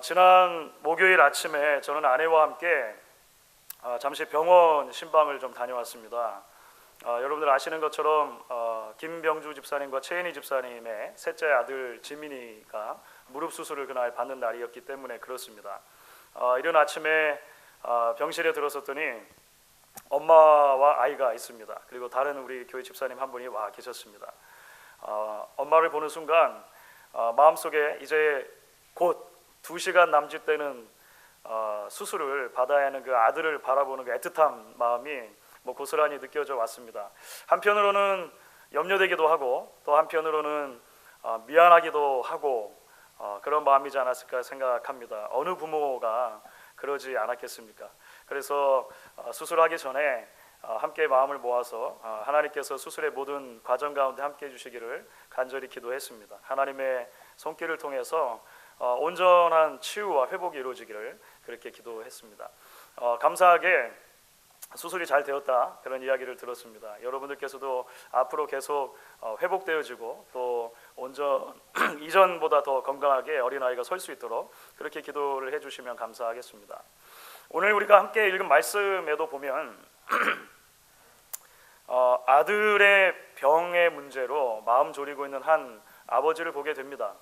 지난 목요일 아침에 저는 아내와 함께 잠시 병원 신방을 좀 다녀왔습니다. 여러분들 아시는 것처럼 김병주 집사님과 최인희 집사님의 셋째 아들 지민이가 무릎 수술을 그날 받는 날이었기 때문에 그렇습니다. 이른 아침에 병실에 들어섰더니 엄마와 아이가 있습니다. 그리고 다른 우리 교회 집사님 한 분이 와 계셨습니다. 엄마를 보는 순간 마음속에 이제 곧 2시간 남짓되는 수술을 받아야 하는 그 아들을 바라보는 그 애틋한 마음이 고스란히 느껴져 왔습니다. 한편으로는 염려되기도 하고 또 한편으로는 미안하기도 하고 그런 마음이지 않았을까 생각합니다. 어느 부모가 그러지 않았겠습니까? 그래서 수술하기 전에 함께 마음을 모아서 하나님께서 수술의 모든 과정 가운데 함께 해주시기를 간절히 기도했습니다. 하나님의 손길을 통해서 온전한 치유와 회복이 이루어지기를 그렇게 기도했습니다. 감사하게 수술이 잘 되었다 그런 이야기를 들었습니다. 여러분들께서도 앞으로 계속 회복되어지고 또 이전보다 더 건강하게 어린아이가 설 수 있도록 그렇게 기도를 해주시면 감사하겠습니다. 오늘 우리가 함께 읽은 말씀에도 보면 아들의 병의 문제로 마음 졸이고 있는 한 아버지를 보게 됩니다.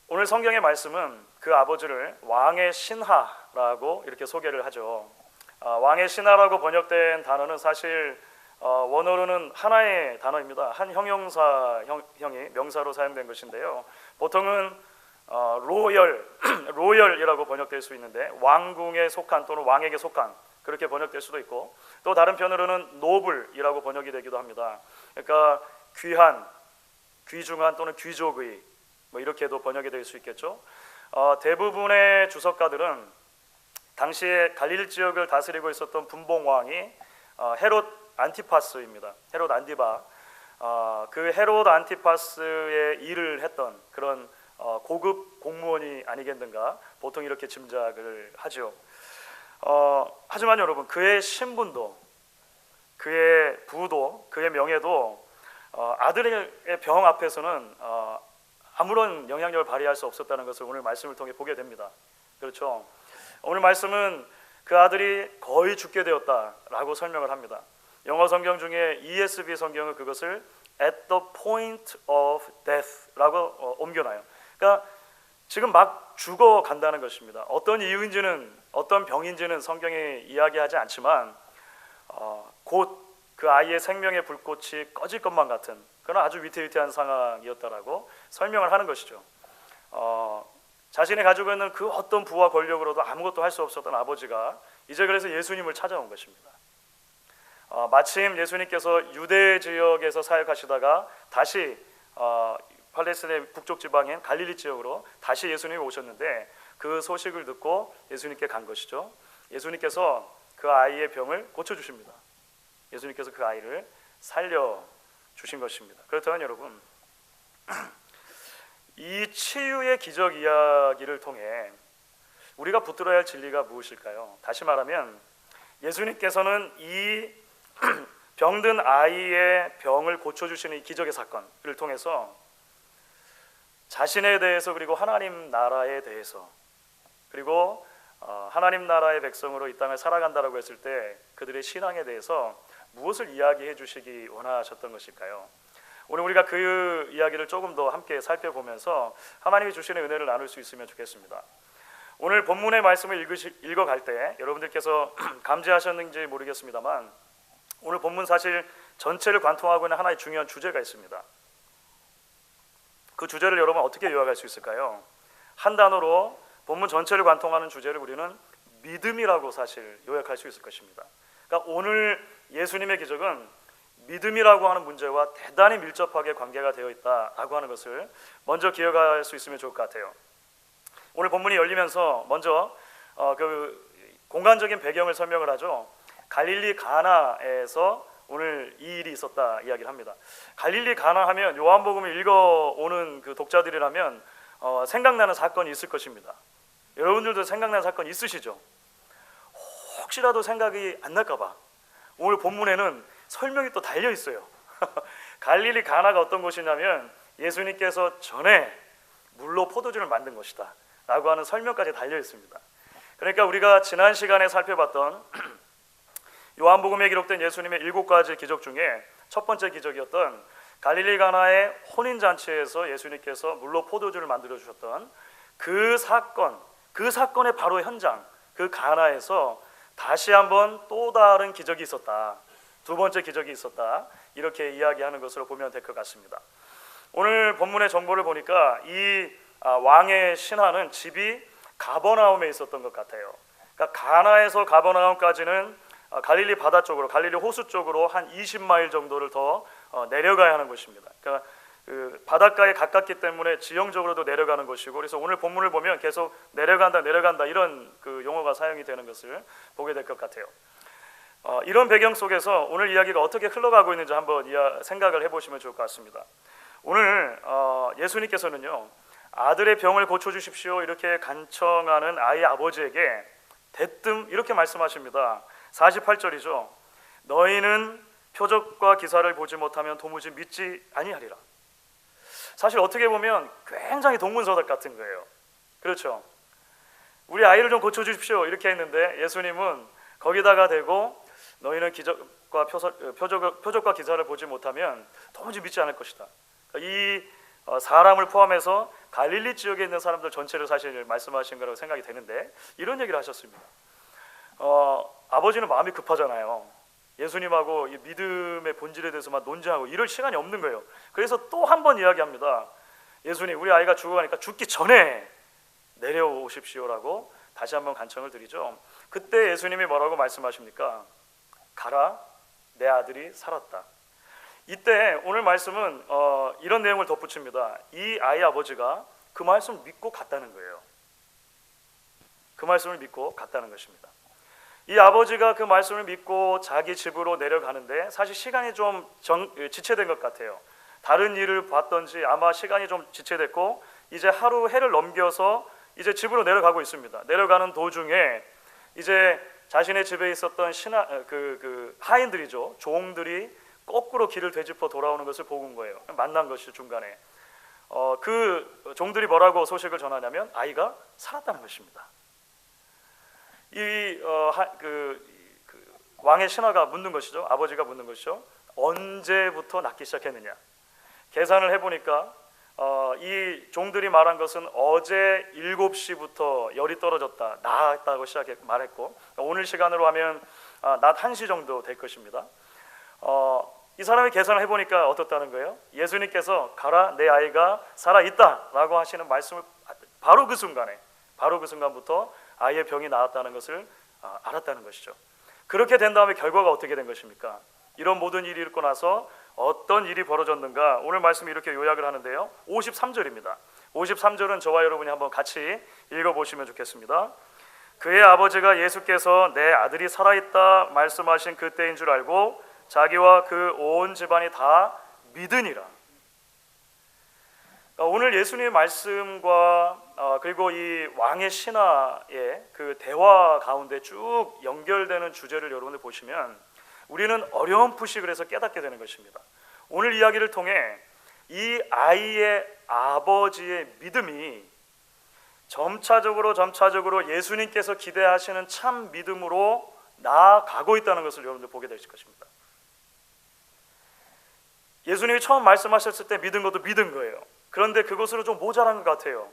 오늘 성경의 말씀은 그 아버지를 왕의 신하라고 이렇게 소개를 하죠. 왕의 신하라고 번역된 단어는 사실 원어로는 하나의 단어입니다. 한 형용사형이 명사로 사용된 것인데요. 보통은 로열이라고 번역될 수 있는데 왕궁에 속한 또는 왕에게 속한 그렇게 번역될 수도 있고 또 다른 편으로는 노블이라고 번역이 되기도 합니다. 그러니까 귀한, 귀중한 또는 귀족의 이렇게도 번역이 될 수 있겠죠. 대부분의 주석가들은 당시에 갈릴리 지역을 다스리고 있었던 분봉왕이 헤롯 안티파스입니다. 헤롯 안티바. 그 헤롯 안티파스의 일을 했던 그런 고급 공무원이 아니겠는가 보통 이렇게 짐작을 하죠. 하지만 여러분 그의 신분도 그의 부도 그의 명예도 아들의 병 앞에서는 아무런 영향력을 발휘할 수 없었다는 것을 오늘 말씀을 통해 보게 됩니다. 그렇죠? 오늘 말씀은 그 아들이 거의 죽게 되었다라고 설명을 합니다. 영어 성경 중에 ESV 성경은 그것을 at the point of death라고 옮겨놔요. 그러니까 지금 막 죽어 간다는 것입니다. 어떤 이유인지는 어떤 병인지는 성경에 이야기하지 않지만 곧 그 아이의 생명의 불꽃이 꺼질 것만 같은 그런 아주 위태위태한 상황이었다라고 설명을 하는 것이죠. 자신이 가지고 있는 그 어떤 부와 권력으로도 아무것도 할 수 없었던 아버지가 이제 그래서 예수님을 찾아온 것입니다. 마침 예수님께서 유대 지역에서 사역하시다가 다시 팔레스타인의 북쪽 지방인 갈릴리 지역으로 다시 예수님이 오셨는데 그 소식을 듣고 예수님께 간 것이죠. 예수님께서 그 아이의 병을 고쳐주십니다. 예수님께서 그 아이를 살려주신 것입니다. 그렇다면 여러분 이 치유의 기적 이야기를 통해 우리가 붙들어야 할 진리가 무엇일까요? 다시 말하면 예수님께서는 이 병든 아이의 병을 고쳐주시는 이 기적의 사건을 통해서 자신에 대해서 그리고 하나님 나라에 대해서 그리고 하나님 나라의 백성으로 이 땅을 살아간다라고 했을 때 그들의 신앙에 대해서 무엇을 이야기해 주시기 원하셨던 것일까요? 오늘 우리가 그 이야기를 조금 더 함께 살펴보면서 하나님이 주시는 은혜를 나눌 수 있으면 좋겠습니다. 오늘 본문의 말씀을 읽어갈 때 여러분들께서 감지하셨는지 모르겠습니다만 오늘 본문 사실 전체를 관통하고 있는 하나의 중요한 주제가 있습니다. 그 주제를 여러분 어떻게 요약할 수 있을까요? 한 단어로 본문 전체를 관통하는 주제를 우리는 믿음이라고 사실 요약할 수 있을 것입니다. 그러니까 오늘 예수님의 기적은 믿음이라고 하는 문제와 대단히 밀접하게 관계가 되어 있다라고 하는 것을 먼저 기억할 수 있으면 좋을 것 같아요. 오늘 본문이 열리면서 먼저 그 공간적인 배경을 설명을 하죠. 갈릴리 가나에서 오늘 이 일이 있었다 이야기를 합니다. 갈릴리 가나 하면 요한복음을 읽어오는 그 독자들이라면 생각나는 사건이 있을 것입니다. 여러분들도 생각나는 사건 있으시죠? 혹시라도 생각이 안 날까 봐 오늘 본문에는 설명이 또 달려 있어요. 갈릴리 가나가 어떤 곳이냐면 예수님께서 전에 물로 포도주를 만든 것이다 라고 하는 설명까지 달려 있습니다. 그러니까 우리가 지난 시간에 살펴봤던 요한복음에 기록된 예수님의 7가지 기적 중에 첫 번째 기적이었던 갈릴리 가나의 혼인잔치에서 예수님께서 물로 포도주를 만들어 주셨던 그 사건의 바로 현장, 그 가나에서 다시 한번 또 다른 기적이 있었다, 두 번째 기적이 있었다, 이렇게 이야기하는 것으로 보면 될 것 같습니다. 오늘 본문의 정보를 보니까 이 왕의 신하는 집이 가버나움에 있었던 것 같아요. 그러니까 가나에서 가버나움까지는 갈릴리 바다 쪽으로, 갈릴리 호수 쪽으로 한 20마일 정도를 더 내려가야 하는 것입니다. 그러니까 그 바닷가에 가깝기 때문에 지형적으로도 내려가는 것이고, 그래서 오늘 본문을 보면 계속 내려간다 이런 그 용어가 사용이 되는 것을 보게 될 것 같아요. 이런 배경 속에서 오늘 이야기가 어떻게 흘러가고 있는지 한번 생각을 해보시면 좋을 것 같습니다. 오늘 예수님께서는요, 아들의 병을 고쳐주십시오 이렇게 간청하는 아이 아버지에게 대뜸 이렇게 말씀하십니다. 48절이죠. 너희는 표적과 기사를 보지 못하면 도무지 믿지 아니하리라. 사실 어떻게 보면 굉장히 동문서답 같은 거예요. 그렇죠? 우리 아이를 좀 고쳐주십시오 이렇게 했는데 예수님은 거기다가 대고 너희는 표적과 기사를 보지 못하면 도무지 믿지 않을 것이다. 이 사람을 포함해서 갈릴리 지역에 있는 사람들 전체를 사실 말씀하신 거라고 생각이 되는데 이런 얘기를 하셨습니다. 아버지는 마음이 급하잖아요. 예수님하고 이 믿음의 본질에 대해서 막 논쟁하고 이럴 시간이 없는 거예요. 그래서 또 한 번 이야기합니다. 예수님, 우리 아이가 죽어가니까 죽기 전에 내려오십시오라고 다시 한번 간청을 드리죠. 그때 예수님이 뭐라고 말씀하십니까? 가라, 내 아들이 살았다. 이때 오늘 말씀은 이런 내용을 덧붙입니다. 이 아이 아버지가 그 말씀을 믿고 갔다는 거예요. 그 말씀을 믿고 갔다는 것입니다. 이 아버지가 그 말씀을 믿고 자기 집으로 내려가는데 사실 시간이 좀 지체된 것 같아요. 다른 일을 봤던지 아마 시간이 좀 지체됐고 이제 하루 해를 넘겨서 이제 집으로 내려가고 있습니다. 내려가는 도중에 이제 자신의 집에 있었던 하인들이죠, 종들이 거꾸로 길을 되짚어 돌아오는 것을 본 거예요. 만난 것이 중간에 그 종들이 뭐라고 소식을 전하냐면 아이가 살았다는 것입니다. 왕의 신하가 묻는 것이죠. 아버지가 묻는 것이죠. 언제부터 낫기 시작했느냐? 계산을 해보니까 이 종들이 말한 것은 어제 7시부터 열이 떨어졌다, 나았다고 말했고, 오늘 시간으로 하면 낮 1시 정도 될 것입니다. 이 사람이 계산을 해보니까 어떻다는 거예요? 예수님께서 가라, 내 아이가 살아있다라고 하시는 말씀을 바로 그 순간부터 아이의 병이 나았다는 것을 알았다는 것이죠. 그렇게 된 다음에 결과가 어떻게 된 것입니까? 이런 모든 일이 있고 나서 어떤 일이 벌어졌는가? 오늘 말씀이 이렇게 요약을 하는데요. 53절입니다. 53절은 저와 여러분이 한번 같이 읽어보시면 좋겠습니다. 그의 아버지가 예수께서 내 아들이 살아있다 말씀하신 그때인 줄 알고 자기와 그 온 집안이 다 믿으니라. 오늘 예수님의 말씀과 그리고 이 왕의 신하의 그 대화 가운데 쭉 연결되는 주제를 여러분들 보시면 우리는 어렴풋이 그래서 깨닫게 되는 것입니다. 오늘 이야기를 통해 이 아이의 아버지의 믿음이 점차적으로 예수님께서 기대하시는 참 믿음으로 나아가고 있다는 것을 여러분들 보게 되실 것입니다. 예수님이 처음 말씀하셨을 때 믿은 것도 믿은 거예요. 그런데 그것으로 좀 모자란 것 같아요.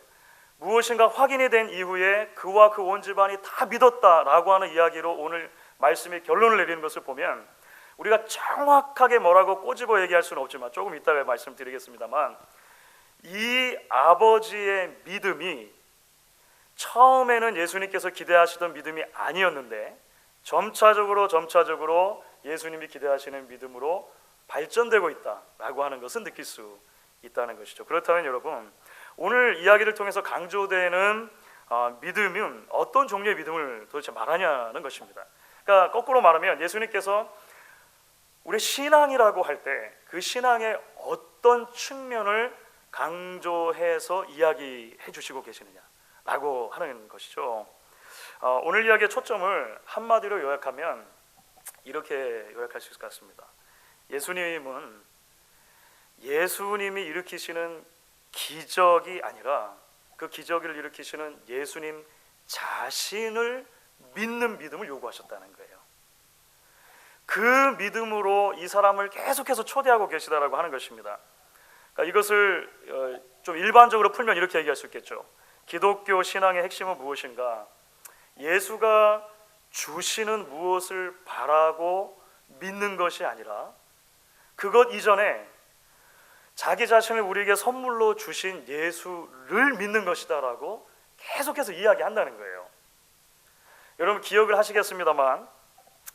무엇인가 확인이 된 이후에 그와 그 온 집안이 다 믿었다라고 하는 이야기로 오늘 말씀이 결론을 내리는 것을 보면 우리가 정확하게 뭐라고 꼬집어 얘기할 수는 없지만 조금 이따가 말씀드리겠습니다만 이 아버지의 믿음이 처음에는 예수님께서 기대하시던 믿음이 아니었는데 점차적으로 예수님이 기대하시는 믿음으로 발전되고 있다라고 하는 것은 느낄 수 있다는 것이죠. 그렇다면 여러분, 오늘 이야기를 통해서 강조되는 믿음은 어떤 종류의 믿음을 도대체 말하냐는 것입니다. 그러니까 거꾸로 말하면 예수님께서 우리 신앙이라고 할 때 그 신앙의 어떤 측면을 강조해서 이야기해 주시고 계시느냐라고 하는 것이죠. 오늘 이야기의 초점을 한마디로 요약하면 이렇게 요약할 수 있을 것 같습니다. 예수님이 일으키시는 기적이 아니라 그 기적을 일으키시는 예수님 자신을 믿는 믿음을 요구하셨다는 거예요. 그 믿음으로 이 사람을 계속해서 초대하고 계시다라고 하는 것입니다. 그러니까 이것을 좀 일반적으로 풀면 이렇게 얘기할 수 있겠죠. 기독교 신앙의 핵심은 무엇인가? 예수가 주시는 무엇을 바라고 믿는 것이 아니라 그것 이전에 자기 자신을 우리에게 선물로 주신 예수를 믿는 것이다라고 계속해서 이야기한다는 거예요. 여러분 기억을 하시겠습니다만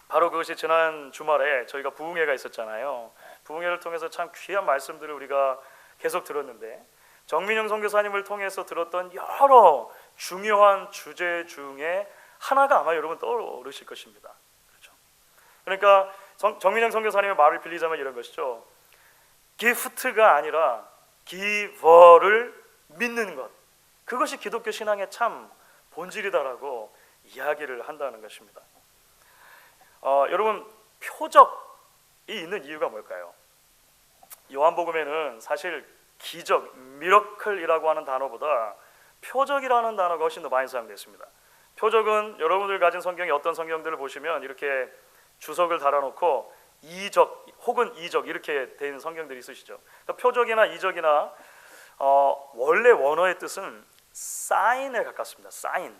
바로 그것이 지난 주말에 저희가 부흥회가 있었잖아요. 부흥회를 통해서 참 귀한 말씀들을 우리가 계속 들었는데 정민영 선교사님을 통해서 들었던 여러 중요한 주제 중에 하나가 아마 여러분 떠오르실 것입니다. 그렇죠? 그러니까 정민영 선교사님의 말을 빌리자면 이런 것이죠. 기프트가 아니라 기버를 믿는 것, 그것이 기독교 신앙의 참 본질이다라고 이야기를 한다는 것입니다. 여러분 표적이 있는 이유가 뭘까요? 요한복음에는 사실 기적, 미러클이라고 하는 단어보다 표적이라는 단어가 훨씬 더 많이 사용되어 있습니다. 표적은 여러분들 가진 성경의 어떤 성경들을 보시면 이렇게 주석을 달아놓고 이적 혹은 이적 이렇게 된 성경들이 있으시죠. 그러니까 표적이나 이적이나 원래 원어의 뜻은 사인에 가깝습니다. 사인.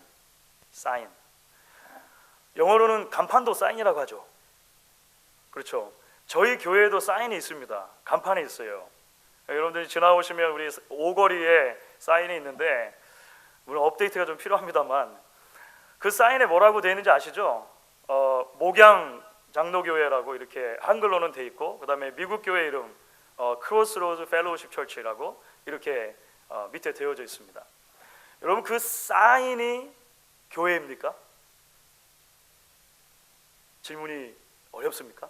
영어로는 간판도 사인이라고 하죠. 그렇죠. 저희 교회에도 사인이 있습니다. 간판이 있어요. 여러분들이 지나오시면 우리 오거리에 사인이 있는데 물론 업데이트가 좀 필요합니다만 그 사인에 뭐라고 되어 있는지 아시죠? 목양 장로교회라고 이렇게 한글로는 돼 있고 그 다음에 미국 교회 이름 크로스로드 펠로우십 처치라고 이렇게 밑에 되어져 있습니다. 여러분 그 사인이 교회입니까? 질문이 어렵습니까?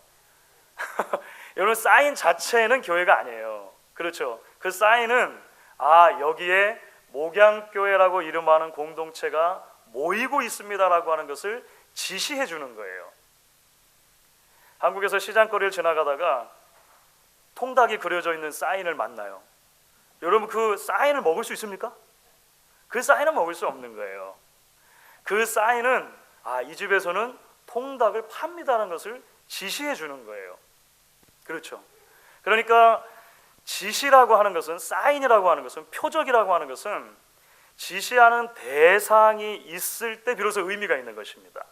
여러분 사인 자체는 교회가 아니에요. 그렇죠. 그 사인은 여기에 목양교회라고 이름하는 공동체가 모이고 있습니다라고 하는 것을 지시해 주는 거예요. 한국에서 시장거리를 지나가다가 통닭이 그려져 있는 사인을 만나요. 여러분 그 사인을 먹을 수 있습니까? 그 사인은 먹을 수 없는 거예요. 그 사인은 이 집에서는 통닭을 팝니다라는 것을 지시해 주는 거예요. 그렇죠. 그러니까 지시라고 하는 것은, 사인이라고 하는 것은, 표적이라고 하는 것은 지시하는 대상이 있을 때 비로소 의미가 있는 것입니다.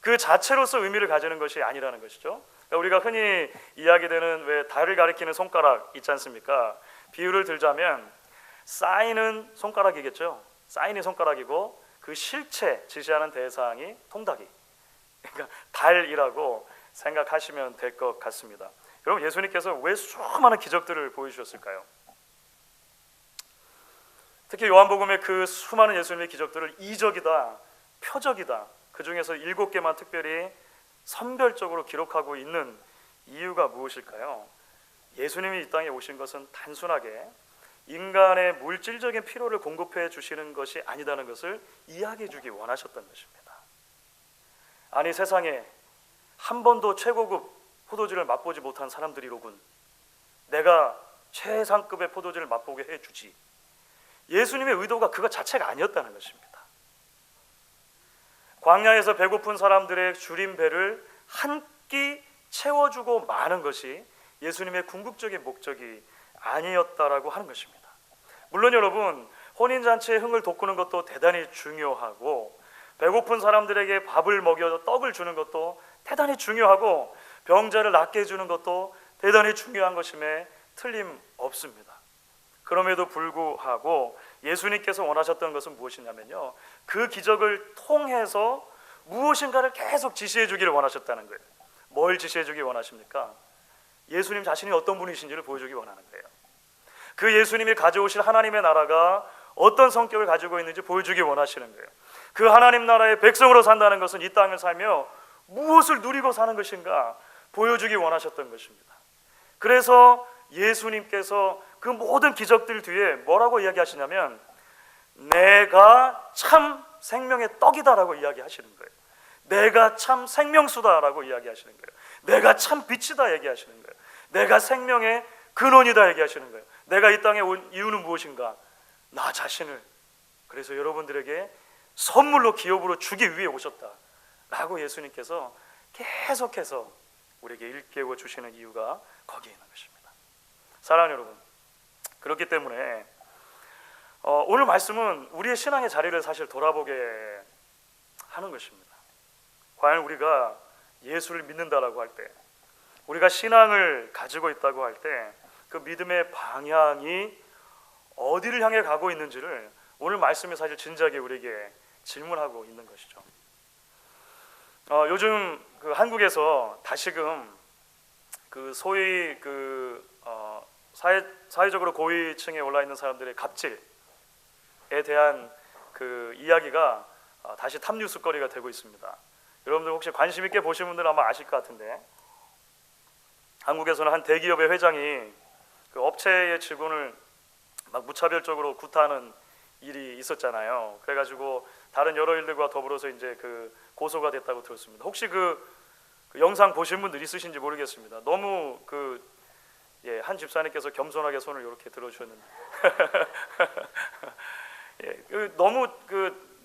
그 자체로서 의미를 가지는 것이 아니라는 것이죠. 그러니까 우리가 흔히 이야기되는 왜 달을 가리키는 손가락 있지 않습니까? 비유를 들자면 사인은 손가락이겠죠. 사인이 손가락이고 그 실체 지시하는 대상이 통닭이, 그러니까 달이라고 생각하시면 될 것 같습니다. 여러분 예수님께서 왜 수많은 기적들을 보여주셨을까요? 특히 요한복음의 그 수많은 예수님의 기적들을 이적이다, 표적이다, 그 중에서 7개만 특별히 선별적으로 기록하고 있는 이유가 무엇일까요? 예수님이 이 땅에 오신 것은 단순하게 인간의 물질적인 필요를 공급해 주시는 것이 아니다는 것을 이야기해 주기 원하셨던 것입니다. 아니 세상에 한 번도 최고급 포도주를 맛보지 못한 사람들이로군. 내가 최상급의 포도주를 맛보게 해주지. 예수님의 의도가 그것 자체가 아니었다는 것입니다. 광야에서 배고픈 사람들의 줄인 배를 한 끼 채워주고 마는 것이 예수님의 궁극적인 목적이 아니었다라고 하는 것입니다. 물론 여러분 혼인잔치에 흥을 돋구는 것도 대단히 중요하고 배고픈 사람들에게 밥을 먹여 떡을 주는 것도 대단히 중요하고 병자를 낫게 해주는 것도 대단히 중요한 것임에 틀림없습니다. 그럼에도 불구하고 예수님께서 원하셨던 것은 무엇이냐면요, 그 기적을 통해서 무엇인가를 계속 지시해 주기를 원하셨다는 거예요. 뭘 지시해 주기 원하십니까? 예수님 자신이 어떤 분이신지를 보여주기 원하는 거예요. 그 예수님이 가져오실 하나님의 나라가 어떤 성격을 가지고 있는지 보여주기 원하시는 거예요. 그 하나님 나라의 백성으로 산다는 것은 이 땅을 살며 무엇을 누리고 사는 것인가 보여주기 원하셨던 것입니다. 그래서 예수님께서 그 모든 기적들 뒤에 뭐라고 이야기하시냐면 내가 참 생명의 떡이다라고 이야기하시는 거예요. 내가 참 생명수다라고 이야기하시는 거예요. 내가 참 빛이다 얘기하시는 거예요. 내가 생명의 근원이다 얘기하시는 거예요. 내가 이 땅에 온 이유는 무엇인가? 나 자신을 그래서 여러분들에게 선물로 기업으로 주기 위해 오셨다 라고 예수님께서 계속해서 우리에게 일깨워 주시는 이유가 거기에 있는 것입니다. 사랑하는 여러분, 그렇기 때문에 오늘 말씀은 우리의 신앙의 자리를 사실 돌아보게 하는 것입니다. 과연 우리가 예수를 믿는다라고 할 때, 우리가 신앙을 가지고 있다고 할 때 그 믿음의 방향이 어디를 향해 가고 있는지를 오늘 말씀이 사실 진지하게 우리에게 질문하고 있는 것이죠. 요즘 그 한국에서 다시금 그 소위 사회적으로 고위층에 올라 있는 사람들의 갑질에 대한 그 이야기가 다시 탑뉴스거리가 되고 있습니다. 여러분들 혹시 관심 있게 보신 분들은 아마 아실 것 같은데, 한국에서는 한 대기업의 회장이 그 업체의 직원을 막 무차별적으로 구타하는 일이 있었잖아요. 그래가지고 다른 여러 일들과 더불어서 이제 그 고소가 됐다고 들었습니다. 혹시 그 영상 보신 분들 있으신지 모르겠습니다. 너무 한 집사님께서 겸손하게 손을 이렇게 들어주셨는데 너무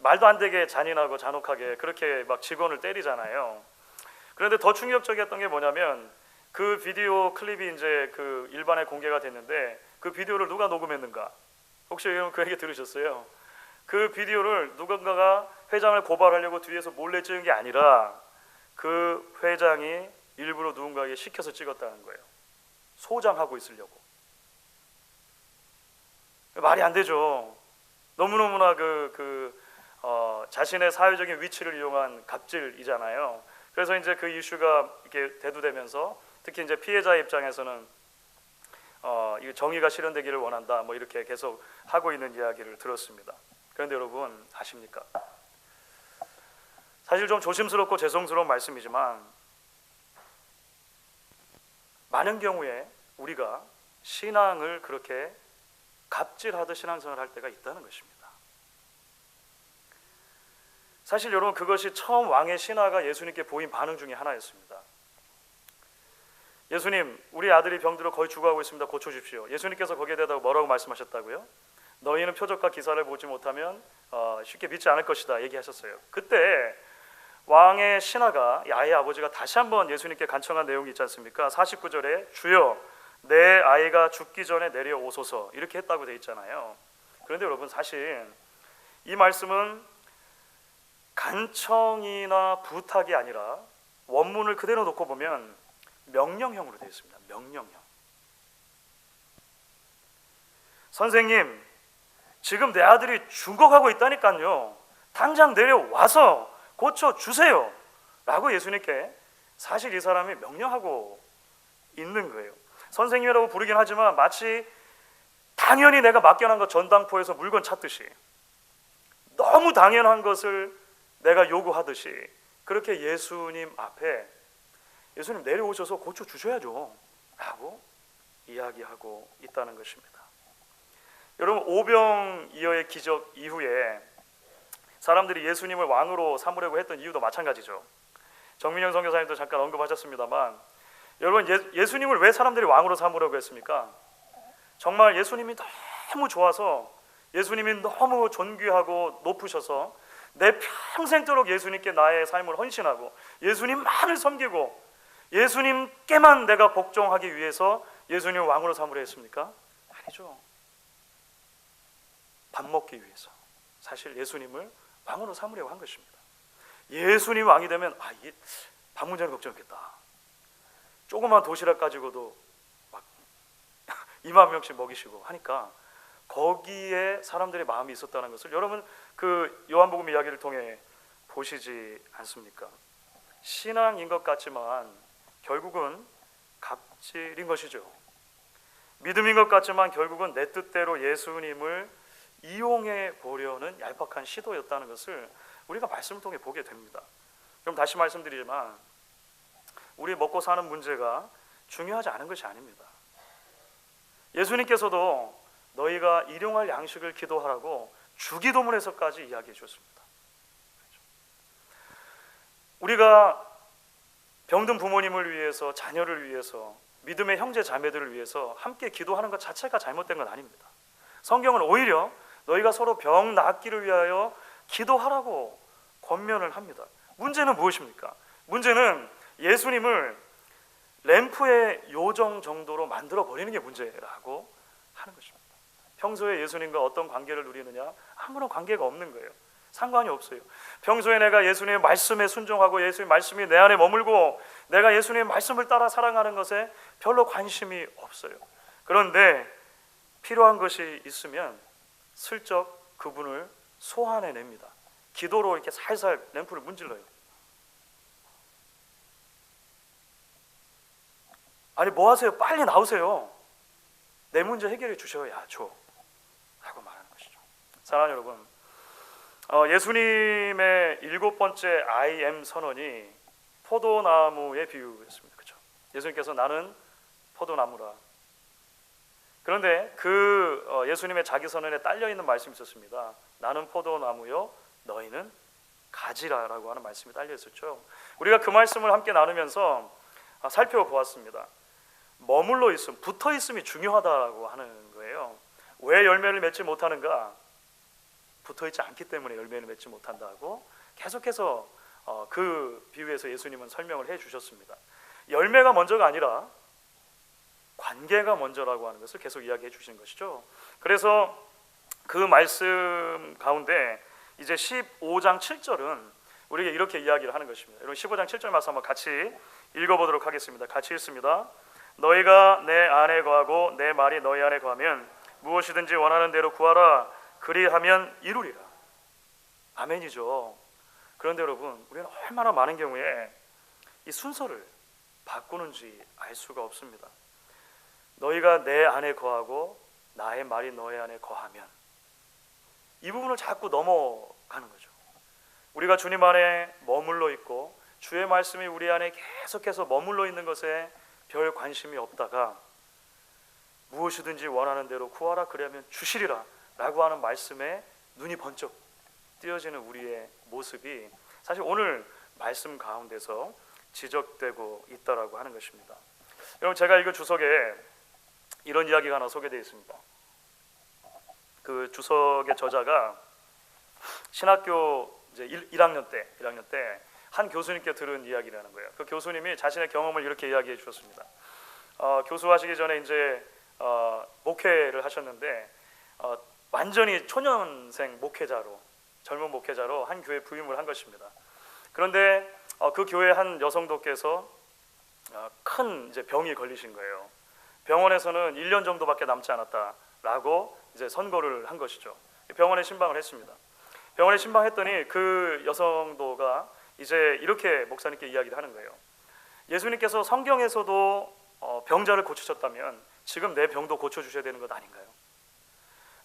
말도 안 되게 잔인하고 잔혹하게 그렇게 막 직원을 때리잖아요. 그런데 더 충격적이었던 게 뭐냐면 그 비디오 클립이 이제 그 일반에 공개가 됐는데 그 비디오를 누가 녹음했는가? 혹시 여러분 그 얘기 들으셨어요? 그 비디오를 누군가가 회장을 고발하려고 뒤에서 몰래 찍은 게 아니라 그 회장이 일부러 누군가에게 시켜서 찍었다는 거예요. 소장하고 있으려고. 말이 안 되죠. 너무너무나 자신의 사회적인 위치를 이용한 갑질이잖아요. 그래서 이제 그 이슈가 이렇게 대두되면서 특히 이제 피해자 입장에서는 정의가 실현되기를 원한다 뭐 이렇게 계속 하고 있는 이야기를 들었습니다. 그런데 여러분 아십니까? 사실 좀 조심스럽고 죄송스러운 말씀이지만 많은 경우에 우리가 신앙을 그렇게 갑질하듯 신앙생활을 할 때가 있다는 것입니다. 사실 여러분 그것이 처음 왕의 신하가 예수님께 보인 반응 중에 하나였습니다. 예수님, 우리 아들이 병들어 거의 죽어가고 있습니다. 고쳐주십시오. 예수님께서 거기에 대해서 뭐라고 말씀하셨다고요? 너희는 표적과 기사를 보지 못하면 쉽게 믿지 않을 것이다 얘기하셨어요. 그때 왕의 신하가 아이의 아버지가 다시 한번 예수님께 간청한 내용이 있지 않습니까? 49절에 주여 내 아이가 죽기 전에 내려오소서 이렇게 했다고 되어 있잖아요. 그런데 여러분 사실 이 말씀은 간청이나 부탁이 아니라 원문을 그대로 놓고 보면 명령형으로 되어 있습니다. 명령형. 선생님, 지금 내 아들이 죽어가고 있다니까요. 당장 내려와서 고쳐주세요 라고 예수님께 사실 이 사람이 명령하고 있는 거예요. 선생님이라고 부르긴 하지만 마치 당연히 내가 맡겨놓은 것 전당포에서 물건 찾듯이 너무 당연한 것을 내가 요구하듯이 그렇게 예수님 앞에 예수님 내려오셔서 고쳐주셔야죠 라고 이야기하고 있다는 것입니다. 여러분 오병이어의 기적 이후에 사람들이 예수님을 왕으로 삼으려고 했던 이유도 마찬가지죠. 정민영 선교사님도 잠깐 언급하셨습니다만 여러분 예수님을 왜 사람들이 왕으로 삼으려고 했습니까? 정말 예수님이 너무 좋아서 예수님이 너무 존귀하고 높으셔서 내 평생도록 예수님께 나의 삶을 헌신하고 예수님만을 섬기고 예수님께만 내가 복종하기 위해서 예수님을 왕으로 삼으려 했습니까? 아니죠. 밥 먹기 위해서 사실 예수님을 왕으로 삼으려고 한 것입니다. 예수님 왕이 되면 이게 밥 문제는 걱정했겠다. 조그만 도시락 가지고도 막 2만 명씩 먹이시고 하니까 거기에 사람들의 마음이 있었다는 것을 여러분 그 요한복음 이야기를 통해 보시지 않습니까? 신앙인 것 같지만 결국은 갑질인 것이죠. 믿음인 것 같지만 결국은 내 뜻대로 예수님을 이용해 보려는 얄팍한 시도였다는 것을 우리가 말씀을 통해 보게 됩니다. 그럼 다시 말씀드리지만 우리 먹고 사는 문제가 중요하지 않은 것이 아닙니다. 예수님께서도 너희가 일용할 양식을 기도하라고 주기도문에서까지 이야기해 주셨습니다. 우리가 병든 부모님을 위해서 자녀를 위해서 믿음의 형제 자매들을 위해서 함께 기도하는 것 자체가 잘못된 건 아닙니다. 성경은 오히려 너희가 서로 병 낫기를 위하여 기도하라고 권면을 합니다. 문제는 무엇입니까? 문제는 예수님을 램프의 요정 정도로 만들어 버리는 게 문제라고 하는 것입니다. 평소에 예수님과 어떤 관계를 누리느냐? 아무런 관계가 없는 거예요. 상관이 없어요. 평소에 내가 예수님의 말씀에 순종하고 예수님의 말씀이 내 안에 머물고 내가 예수님의 말씀을 따라 살아가는 것에 별로 관심이 없어요. 그런데 필요한 것이 있으면 슬쩍 그분을 소환해냅니다. 기도로 이렇게 살살 램프를 문질러요. 아니 뭐 하세요? 빨리 나오세요. 내 문제 해결해 주셔야죠 라고 말하는 것이죠. 사랑하는 여러분, 예수님의 7번째 I am 선언이 포도나무의 비유였습니다. 그렇죠? 예수님께서 나는 포도나무라. 그런데 그 예수님의 자기 선언에 딸려 있는 말씀이 있었습니다. 나는 포도나무요 너희는 가지라라고 하는 말씀이 딸려 있었죠. 우리가 그 말씀을 함께 나누면서 살펴보았습니다. 머물러 있음, 붙어 있음이 중요하다고 하는 거예요. 왜 열매를 맺지 못하는가? 붙어 있지 않기 때문에 열매를 맺지 못한다고 계속해서 그 비유에서 예수님은 설명을 해 주셨습니다. 열매가 먼저가 아니라 관계가 먼저라고 하는 것을 계속 이야기해 주신 것이죠. 그래서 그 말씀 가운데 이제 15장 7절은 우리에게 이렇게 이야기를 하는 것입니다. 여러분 15장 7절 말씀 한번 같이 읽어보도록 하겠습니다. 같이 읽습니다. 너희가 내 안에 거하고 내 말이 너희 안에 거하면 무엇이든지 원하는 대로 구하라. 그리하면 이루리라. 아멘이죠. 그런데 여러분, 우리는 얼마나 많은 경우에 이 순서를 바꾸는지 알 수가 없습니다. 너희가 내 안에 거하고 나의 말이 너희 안에 거하면, 이 부분을 자꾸 넘어가는 거죠. 우리가 주님 안에 머물러 있고 주의 말씀이 우리 안에 계속해서 머물러 있는 것에 별 관심이 없다가 무엇이든지 원하는 대로 구하라 그러면 주시리라 라고 하는 말씀에 눈이 번쩍 띄어지는 우리의 모습이 사실 오늘 말씀 가운데서 지적되고 있다라고 하는 것입니다. 여러분, 제가 읽은 주석에 이런 이야기가 하나 소개되어 있습니다. 그 주석의 저자가 신학교 이제 1학년 때 한 교수님께 들은 이야기라는 거예요. 그 교수님이 자신의 경험을 이렇게 이야기해 주셨습니다. 교수하시기 전에 이제 목회를 하셨는데 완전히 초년생 목회자로, 젊은 목회자로 한 교회 부임을 한 것입니다. 그런데 그 교회 한 여성도께서 큰 이제 병이 걸리신 거예요. 병원에서는 1년 정도밖에 남지 않았다라고 이제 선고를 한 것이죠. 병원에 신방을 했습니다. 병원에 신방했더니 그 여성도가 이제 이렇게 목사님께 이야기를 하는 거예요. 예수님께서 성경에서도 병자를 고치셨다면 지금 내 병도 고쳐주셔야 되는 것 아닌가요?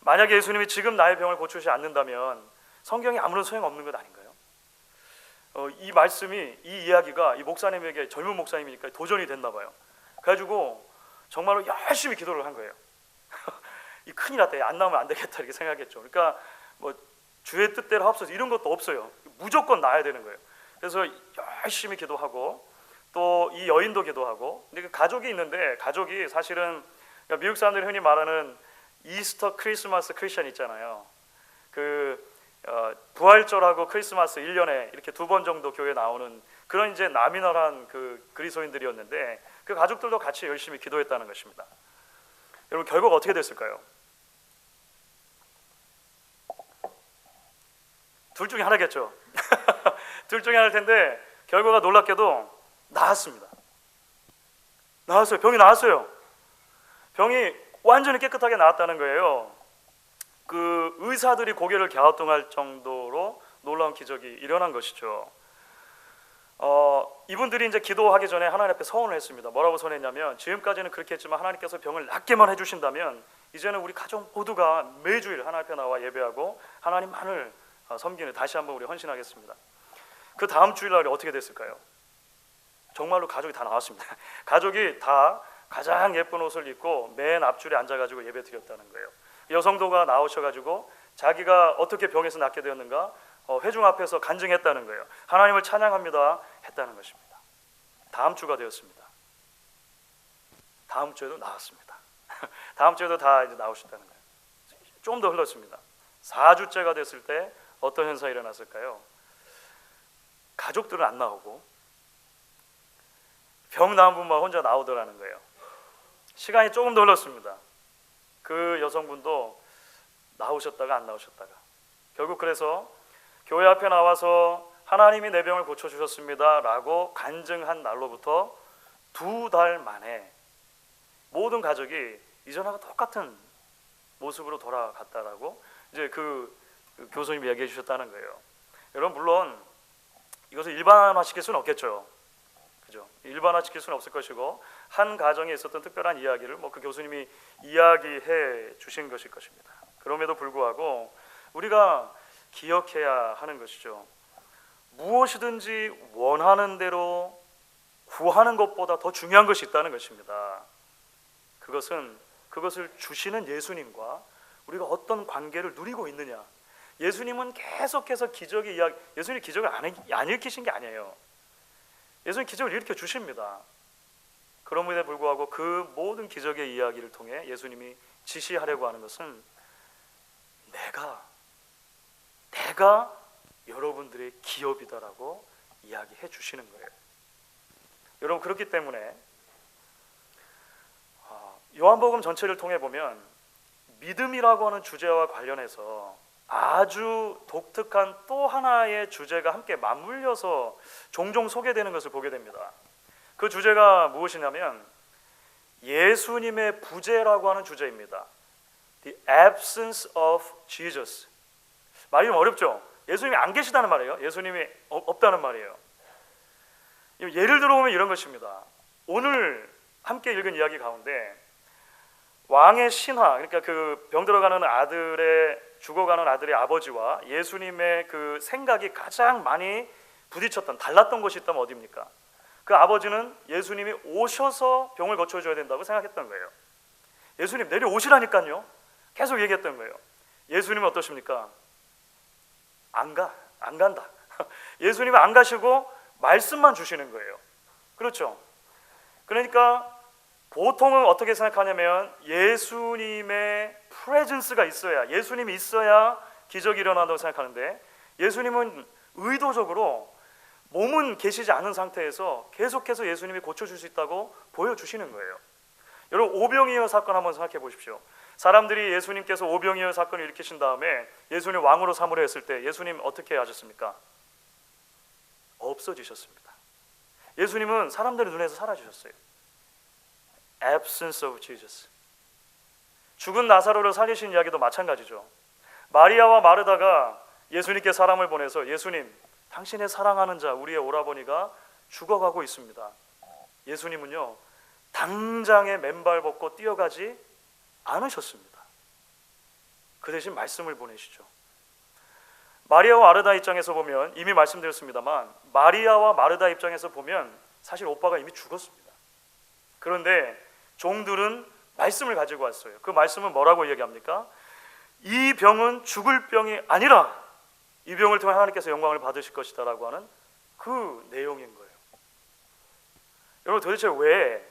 만약에 예수님이 지금 나의 병을 고치지 않는다면 성경이 아무런 소용없는 것 아닌가요? 이 말씀이, 이 이야기가 이 목사님에게, 젊은 목사님이니까 도전이 됐나 봐요. 그래가지고 정말로 열심히 기도를 한 거예요. 이 큰일 났다, 안 나오면 안 되겠다 이렇게 생각했죠. 그러니까 뭐 주의 뜻대로 합소서 이런 것도 없어요. 무조건 나야 되는 거예요. 그래서 열심히 기도하고 또 이 여인도 기도하고, 근데 그 가족이 있는데, 가족이 사실은 미국 사람들이 흔히 말하는 이스터 크리스마스 크리스천 있잖아요. 그 부활절하고 크리스마스 1년에 이렇게 2번 정도 교회 나오는 그런 이제 나미널한 그 그리스도인들이었는데 그 가족들도 같이 열심히 기도했다는 것입니다. 여러분, 결과가 어떻게 됐을까요? 둘 중에 하나겠죠. 둘 중에 하나일 텐데 결과가 놀랍게도 나았습니다. 나았어요. 병이 나았어요. 병이 완전히 깨끗하게 나았다는 거예요. 그 의사들이 고개를 갸우뚱할 정도로 놀라운 기적이 일어난 것이죠. 이분들이 이제 기도하기 전에 하나님 앞에 서원을 했습니다. 뭐라고 서원했냐면, 지금까지는 그렇게 했지만 하나님께서 병을 낫게만 해주신다면 이제는 우리 가족 모두가 매주일 하나님 앞에 나와 예배하고 하나님만을 섬기는, 다시 한번 우리 헌신하겠습니다. 그 다음 주일날이 어떻게 됐을까요? 정말로 가족이 다 나왔습니다. 가족이 다 가장 예쁜 옷을 입고 맨 앞줄에 앉아가지고 예배 드렸다는 거예요. 여성도가 나오셔가지고 자기가 어떻게 병에서 낫게 되었는가 회중 앞에서 간증했다는 거예요. 하나님을 찬양합니다 했다는 것입니다. 다음 주가 되었습니다. 다음 주에도 나왔습니다. 다음 주에도 다 이제 나오셨다는 거예요. 좀 더 흘렀습니다. 4주째가 됐을 때 어떤 현상이 일어났을까요? 가족들은 안 나오고 병 나은 분만 혼자 나오더라는 거예요. 시간이 조금 더 흘렀습니다. 그 여성분도 나오셨다가 안 나오셨다가 결국 그래서 교회 앞에 나와서 하나님이 내 병을 고쳐주셨습니다 라고 간증한 날로부터 2달 만에 모든 가족이 이전하고 똑같은 모습으로 돌아갔다라고 이제 그 교수님이 얘기해 주셨다는 거예요. 여러분 물론 이것을 일반화시킬 수는 없겠죠. 그죠? 일반화시킬 수는 없을 것이고 한 가정에 있었던 특별한 이야기를 그 교수님이 이야기해 주신 것일 것입니다. 그럼에도 불구하고 우리가 기억해야 하는 것이죠. 무엇이든지 원하는 대로 구하는 것보다 더 중요한 것이 있다는 것입니다. 그것을 주시는 예수님과 우리가 어떤 관계를 누리고 있느냐. 예수님은 계속해서 기적의 이야기, 예수님이 기적을 안 일으키신 게 아니에요. 예수님 기적을 일으켜 주십니다. 그럼에도 불구하고 그 모든 기적의 이야기를 통해 예수님이 지시하려고 하는 것은 내가 여러분들의 기업이다라고 이야기해 주시는 거예요. 여러분 그렇기 때문에 요한복음 전체를 통해 보면 믿음이라고 하는 주제와 관련해서 아주 독특한 또 하나의 주제가 함께 맞물려서 종종 소개되는 것을 보게 됩니다. 그 주제가 무엇이냐면 예수님의 부재라고 하는 주제입니다. The absence of Jesus. 말이 좀 어렵죠? 예수님이 안 계시다는 말이에요. 예수님이 없다는 말이에요. 예를 들어보면 이런 것입니다. 오늘 함께 읽은 이야기 가운데 왕의 신하, 그러니까 그 병들어가는 죽어가는 아들의 아버지와 예수님의 그 생각이 가장 많이 달랐던 것이 있다면 어디입니까? 그 아버지는 예수님이 오셔서 병을 고쳐줘야 된다고 생각했던 거예요. 예수님 내려오시라니까요. 계속 얘기했던 거예요. 예수님은 어떠십니까? 안 간다. 예수님은 안 가시고 말씀만 주시는 거예요. 그렇죠? 그러니까 보통은 어떻게 생각하냐면 예수님의 프레젠스가 있어야, 예수님이 있어야 기적이 일어난다고 생각하는데 예수님은 의도적으로 몸은 계시지 않은 상태에서 계속해서 예수님이 고쳐줄 수 있다고 보여주시는 거예요. 여러분 오병이어 사건 한번 생각해 보십시오. 사람들이 예수님께서 오병이어 사건을 일으키신 다음에 예수님 왕으로 삼으려 했을 때 예수님 어떻게 하셨습니까? 없어지셨습니다. 예수님은 사람들의 눈에서 사라지셨어요. Absence of Jesus. 죽은 나사로를 살리신 이야기도 마찬가지죠. 마리아와 마르다가 예수님께 사람을 보내서 예수님, 당신의 사랑하는 자 우리의 오라버니가 죽어가고 있습니다. 예수님은요 당장에 맨발 벗고 뛰어가지 않으셨습니다. 그 대신 말씀을 보내시죠. 마리아와 마르다 입장에서 보면 이미 말씀드렸습니다만 마리아와 마르다 입장에서 보면 사실 오빠가 이미 죽었습니다. 그런데 종들은 말씀을 가지고 왔어요. 그 말씀은 뭐라고 얘기합니까? 이 병은 죽을 병이 아니라 이 병을 통해 하나님께서 영광을 받으실 것이다 라고 하는 그 내용인 거예요. 여러분 도대체 왜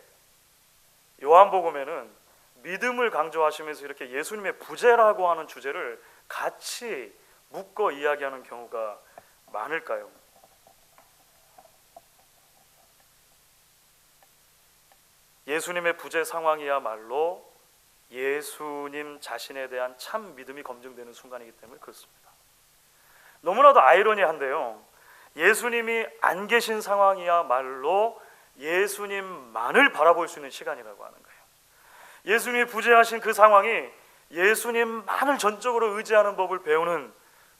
요한복음에는 믿음을 강조하시면서 이렇게 예수님의 부재라고 하는 주제를 같이 묶어 이야기하는 경우가 많을까요? 예수님의 부재 상황이야말로 예수님 자신에 대한 참 믿음이 검증되는 순간이기 때문에 그렇습니다. 너무나도 아이러니한데요. 예수님이 안 계신 상황이야말로 예수님만을 바라볼 수 있는 시간이라고 하는 거예요. 예수님이 부재하신 그 상황이 예수님만을 전적으로 의지하는 법을 배우는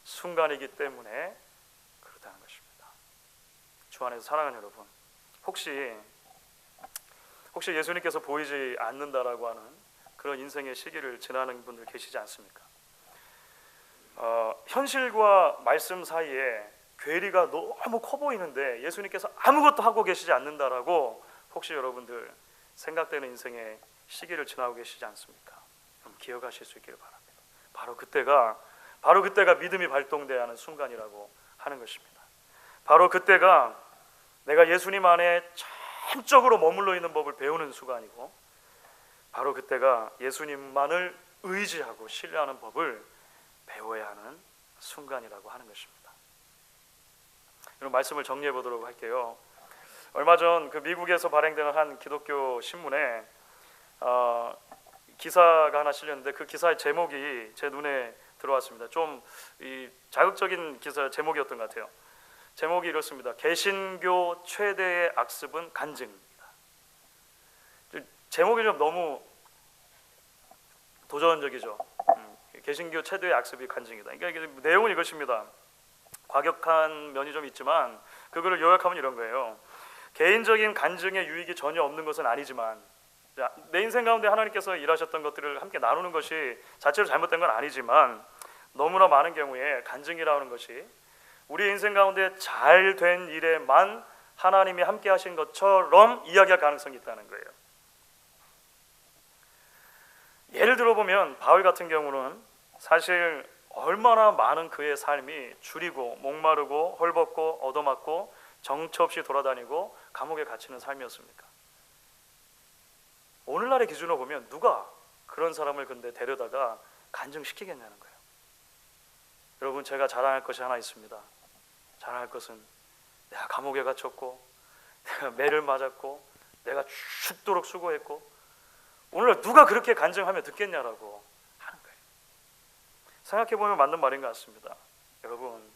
순간이기 때문에 그렇다는 것입니다. 주 안에서 사랑하는 여러분, 혹시 예수님께서 보이지 않는다라고 하는 그런 인생의 시기를 지나는 분들 계시지 않습니까? 현실과 말씀 사이에 괴리가 너무 커 보이는데 예수님께서 아무것도 하고 계시지 않는다라고 혹시 여러분들 생각되는 인생의 시기를 지나고 계시지 않습니까? 그럼 기억하실 수 있기를 바랍니다. 바로 그때가 믿음이 발동돼야 하는 순간이라고 하는 것입니다. 바로 그때가 내가 예수님 안에 전적으로 머물러 있는 법을 배우는 순간이고 바로 그때가 예수님만을 의지하고 신뢰하는 법을 배워야 하는 순간이라고 하는 것입니다. 이런 말씀을 정리해 보도록 할게요. 얼마 전 그 미국에서 발행된 한 기독교 신문에 기사가 하나 실렸는데 그 기사의 제목이 제 눈에 들어왔습니다. 좀 이 자극적인 기사 제목이었던 것 같아요. 제목이 이렇습니다. 개신교 최대의 악습은 간증입니다. 제목이 좀 너무 도전적이죠. 개신교 최대의 악습이 간증이다. 그러니까 내용은 이것입니다. 과격한 면이 좀 있지만 그거를 요약하면 이런 거예요. 개인적인 간증의 유익이 전혀 없는 것은 아니지만, 내 인생 가운데 하나님께서 일하셨던 것들을 함께 나누는 것이 자체로 잘못된 건 아니지만, 너무나 많은 경우에 간증이라는 것이 우리 인생 가운데 잘 된 일에만 하나님이 함께 하신 것처럼 이야기할 가능성이 있다는 거예요. 예를 들어보면 바울 같은 경우는 사실 얼마나 많은 그의 삶이 줄이고 목마르고 헐벗고 얻어맞고 정처 없이 돌아다니고 감옥에 갇히는 삶이었습니까? 오늘날의 기준으로 보면 누가 그런 사람을 근데 데려다가 간증시키겠냐는 거예요. 여러분, 제가 자랑할 것이 하나 있습니다. 자랑할 것은 내가 감옥에 갇혔고 내가 매를 맞았고 내가 죽도록 수고했고, 오늘날 누가 그렇게 간증하면 듣겠냐라고 하는 거예요. 생각해보면 맞는 말인 것 같습니다. 여러분,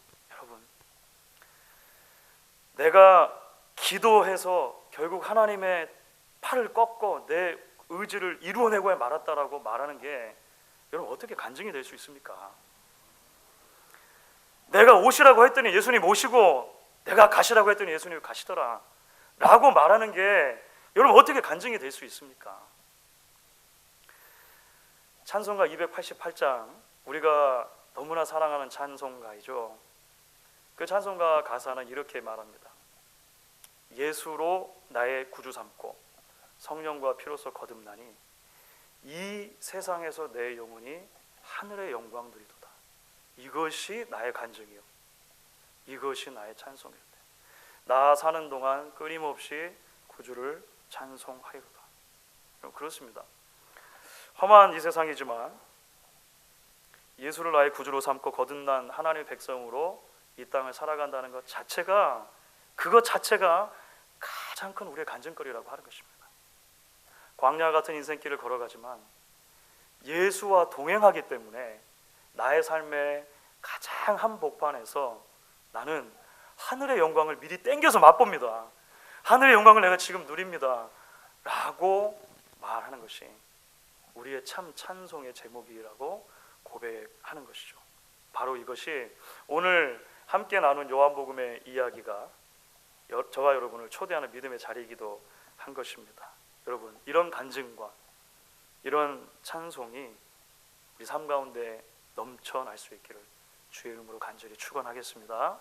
내가 기도해서 결국 하나님의 팔을 꺾고 내 의지를 이루어내고야 말았다라고 말하는 게 여러분 어떻게 간증이 될 수 있습니까? 내가 오시라고 했더니 예수님 오시고 내가 가시라고 했더니 예수님 가시더라 라고 말하는 게 여러분 어떻게 간증이 될 수 있습니까? 찬송가 288장, 우리가 너무나 사랑하는 찬송가이죠. 그 찬송가 가사는 이렇게 말합니다. 예수로 나의 구주 삼고 성령과 피로써 거듭나니 이 세상에서 내 영혼이 하늘의 영광 누리도다. 이것이 나의 간증이요, 이것이 나의 찬송이다. 나 사는 동안 끊임없이 구주를 찬송하리로다. 그렇습니다. 험한 이 세상이지만 예수를 나의 구주로 삼고 거듭난 하나님의 백성으로 이 땅을 살아간다는 것 자체가, 그것 자체가 가장 큰 우리의 간증거리라고 하는 것입니다. 광야 같은 인생길을 걸어가지만 예수와 동행하기 때문에 나의 삶의 가장 한복판에서 나는 하늘의 영광을 미리 땡겨서 맛봅니다. 하늘의 영광을 내가 지금 누립니다 라고 말하는 것이 우리의 참 찬송의 제목이라고 고백하는 것이죠. 바로 이것이 오늘 함께 나눈 요한복음의 이야기가 저와 여러분을 초대하는 믿음의 자리이기도 한 것입니다. 여러분, 이런 간증과 이런 찬송이 우리 삶 가운데 넘쳐날 수 있기를 주의 이름으로 간절히 축원하겠습니다.